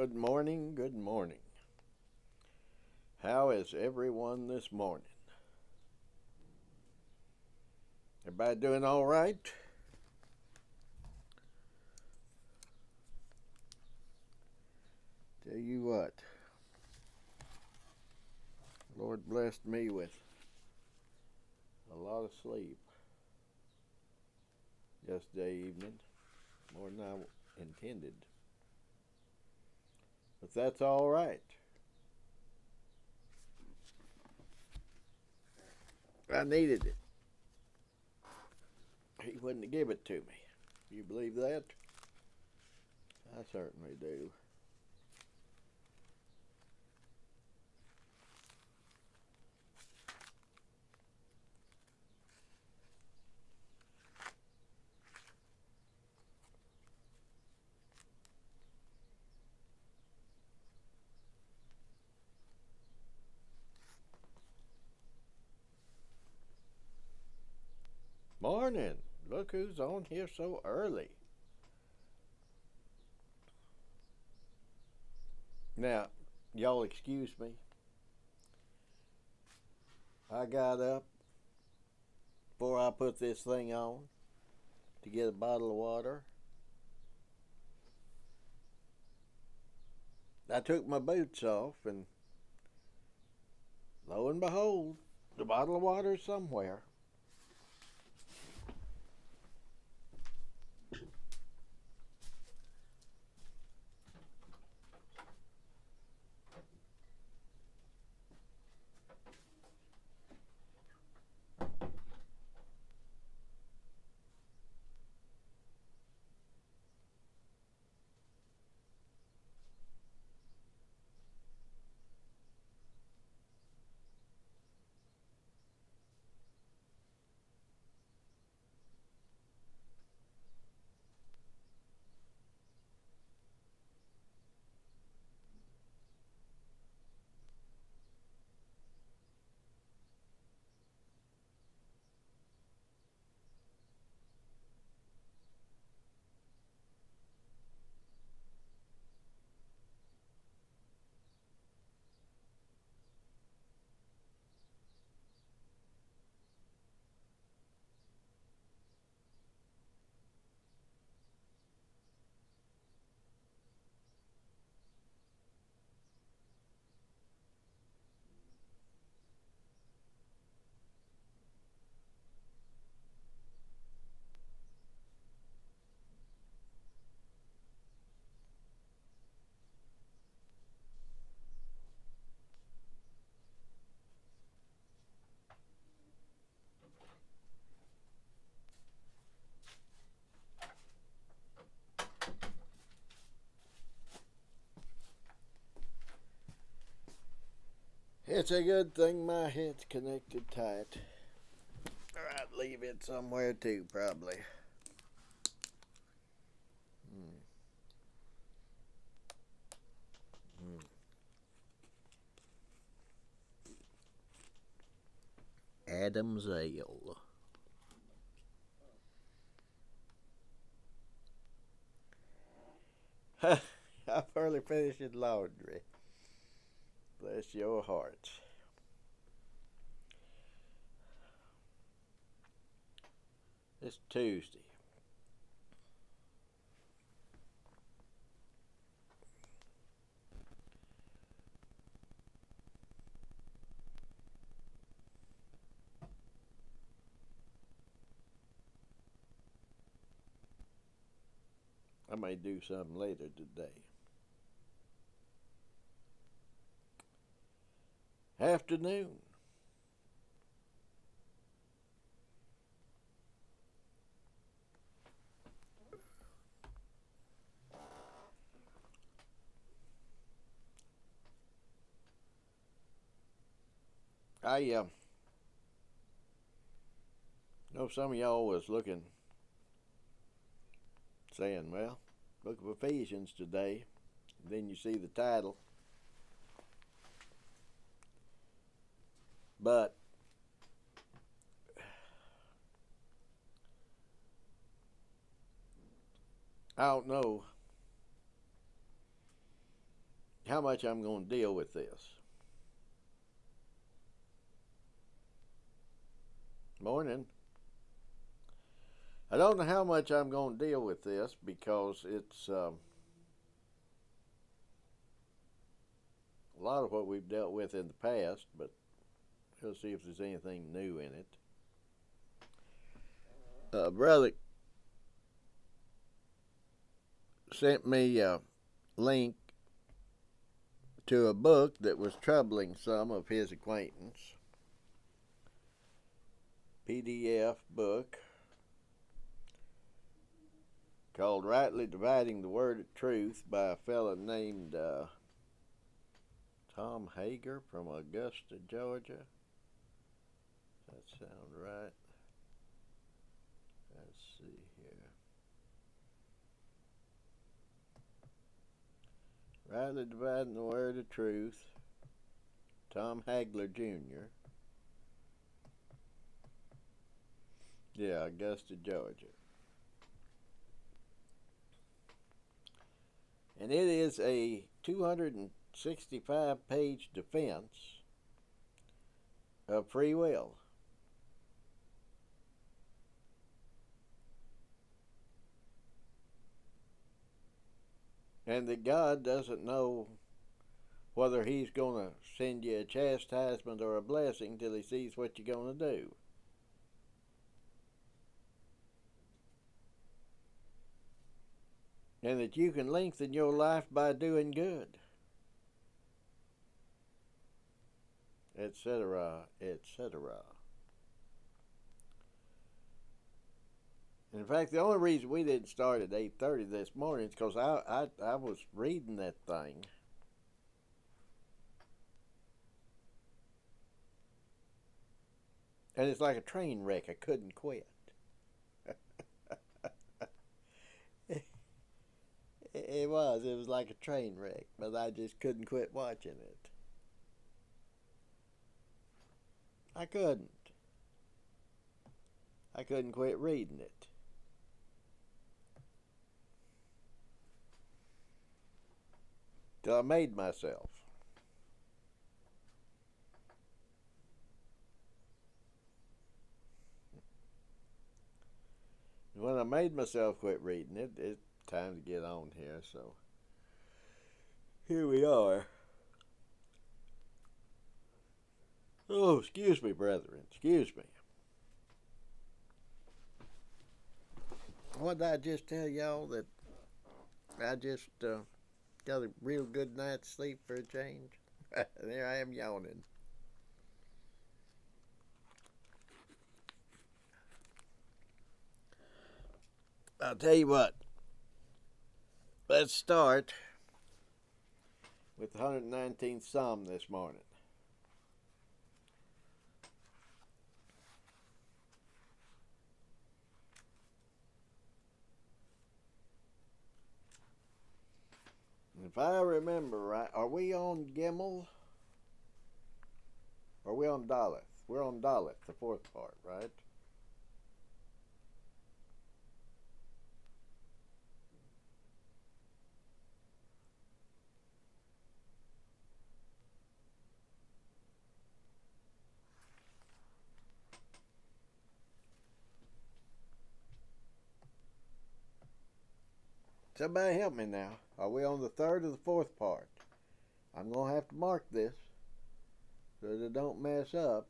Good morning, good morning. How is everyone this morning? Everybody doing all right? Tell you what, Lord blessed me with a lot of sleep yesterday evening, more than I intended. But that's all right. I needed it. He wouldn't give it to me. You believe that? I certainly do. Morning. Look who's on here so early. Now, y'all excuse me. I got up before I put this thing on to get a bottle of water. I took my boots off, and lo and behold, the bottle of water is somewhere. It's a good thing my head's connected tight. Or I'd leave it somewhere too, probably. Hmm. Hmm. Adam's Ale. I've barely finished laundry. Bless your hearts. It's Tuesday. I may do something later today. Afternoon. I know some of y'all was looking, saying, well, book of Ephesians today. And then you see the title. But I don't know how much I'm going to deal with this. Morning. I don't know how much I'm going to deal with this because it's a lot of what we've dealt with in the past, but we'll see if there's anything new in it. Brother sent me a link to a book that was troubling some of his acquaintance. PDF book called Rightly Dividing the Word of Truth by a fellow named Tom Hager from Augusta, Georgia. Does that sound right? Let's see here. Rightly Dividing the Word of Truth, Tom Hagler Jr. Yeah, Augusta, Georgia. And it is a 265-page defense of free will. And that God doesn't know whether he's going to send you a chastisement or a blessing till he sees what you're going to do. And that you can lengthen your life by doing good, etc., etc. In fact, the only reason we didn't start at 8:30 this morning is because I was reading that thing. And it's like a train wreck. I couldn't quit. It was like a train wreck, but I just couldn't quit watching it. I couldn't quit reading it. Till I made myself. When I made myself quit reading it, it's time to get on here, so here we are. Oh, excuse me, brethren, excuse me. What did I just tell y'all? That I just got a real good night's sleep for a change? There I am yawning. I'll tell you what. Let's start with the 119th Psalm this morning. If I remember right, are we on Gimel? Or are we on Daleth? We're on Daleth, the fourth part, right? Somebody help me now. Are we on the third or the fourth part? I'm going to have to mark this so that it don't mess up.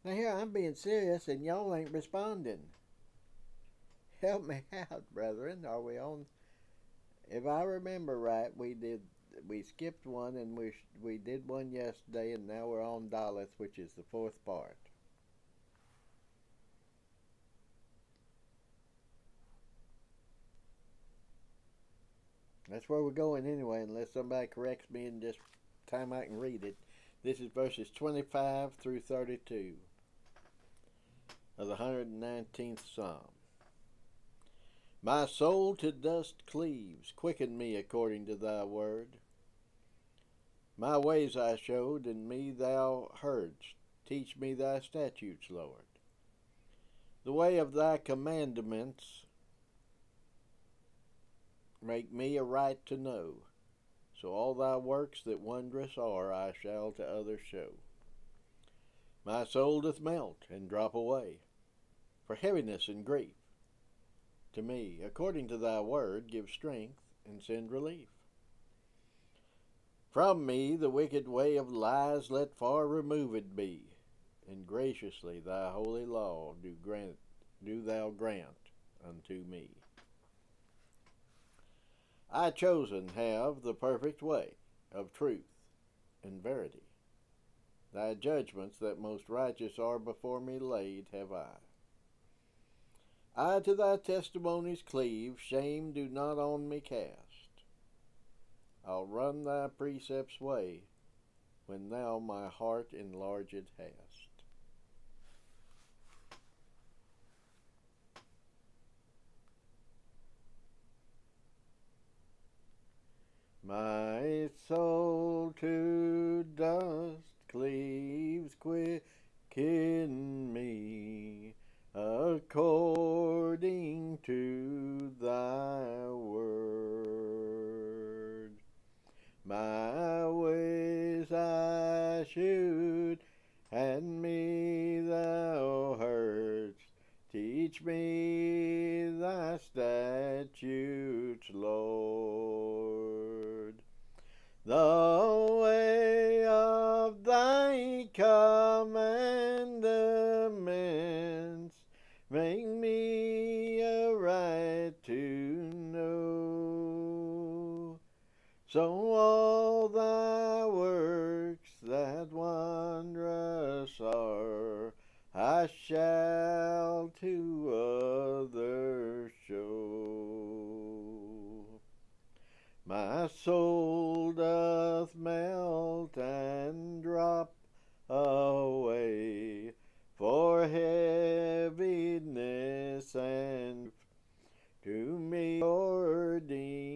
Now here I'm being serious and y'all ain't responding. Help me out, brethren. Are we on? If I remember right, we skipped one and we did one yesterday, and now we're on Daleth, which is the fourth part. That's where we're going anyway, unless somebody corrects me in just time I can read it. This is verses 25 through 32 of the 119th Psalm. My soul to dust cleaves, quicken me according to thy word. My ways I showed, and me thou heardst. Teach me thy statutes, Lord. The way of thy commandments make me aright to know. So all thy works that wondrous are I shall to others show. My soul doth melt and drop away, for heaviness and grief. To me, according to thy word, give strength and send relief. From me the wicked way of lies let far removed be, and graciously thy holy law do thou grant unto me. I chosen have the perfect way of truth and verity. Thy judgments that most righteous are before me laid have I. I to thy testimonies cleave, shame do not on me cast. I'll run thy precepts' way, when thou my heart enlarged hast. My soul to dust cleaves, quicken me according to thy word. My ways I should, and me thou heardst. Teach me thy statutes, Lord. The way of thy commandments make me aright to know. So all thy works that wondrous are, I shall to others show. My soul doth melt and drop away, for heaviness and to me ordained